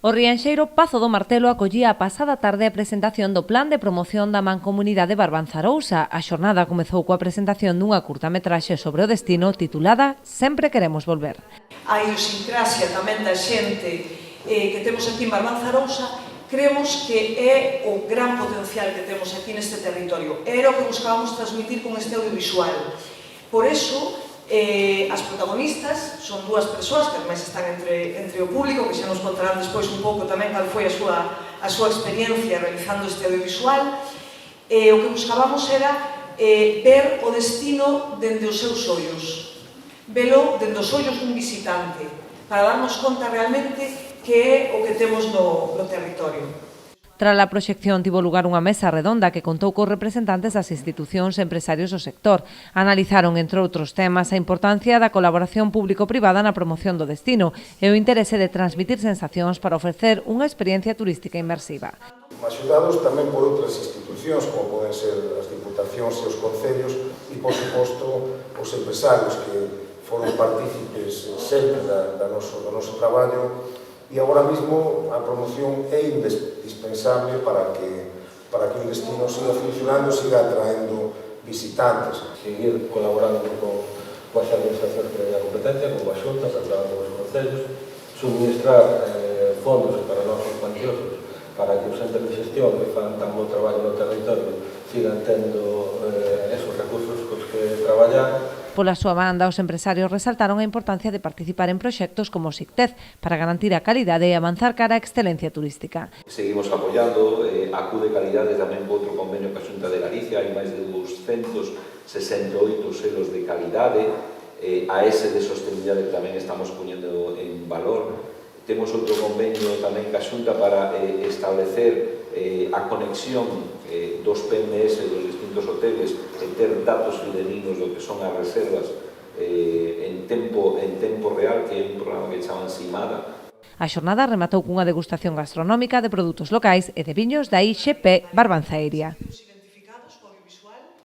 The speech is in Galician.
O rianxeiro Pazo do Martelo acollía a pasada tarde a presentación do Plan de Promoción da Mancomunidade Barbanzarousa. A xornada comezou coa presentación dunha curtametraxe sobre o destino titulada Sempre queremos volver. A idiosincrasia tamén da xente que temos aquí en Barbanzarousa, creemos que é o gran potencial que temos aquí neste territorio. Era o que buscábamos transmitir con este audiovisual. Por eso, as protagonistas son dúas persoas que ademais están entre o público, que xa nos contarán despois un pouco tamén cal foi a súa experiencia realizando este audiovisual. O que buscábamos era ver o destino dende os seus ollos, velo dende os ollos dun visitante, para darnos conta realmente que é o que temos no territorio. Tras a proxección tivo lugar unha mesa redonda que contou cos representantes das institucións e empresarios do sector. Analizaron, entre outros temas, a importancia da colaboración público-privada na promoción do destino e o interese de transmitir sensacións para ofrecer unha experiencia turística inmersiva. Axudados tamén por outras institucións, como poden ser as diputacións e os concellos, e, por suposto, os empresarios que foron partícipes sempre do noso traballo. E agora mesmo a promoción é indispensable para que o destino siga funcionando, siga atraendo visitantes. Seguir colaborando coas administracións que teñen a competencia, con a Xunta, con os concellos, suministrar fondos para nosos cuantiosos, para que os entes de xestión que fan tan bo traballo no territorio sigan tendo esos recursos cos que traballar. Pola súa banda, os empresarios resaltaron a importancia de participar en proxectos como o SICTEZ para garantir a calidade e avanzar cara á excelencia turística. Seguimos apoiando a CU de calidade tamén por outro convenio ca Xunta de Galicia, hai máis de 268 selos de calidade, a ese de sostenibilidade que tamén estamos poñendo en valor. Temos outro convenio tamén ca Xunta para establecer a conexión dos PMS dos distintos hoteles e ter datos fidedignos do que son as reservas en tempo real, que é un programa que chaman Simada. A xornada rematou cunha degustación gastronómica de produtos locais e de viños da IXP Barbanzaeria.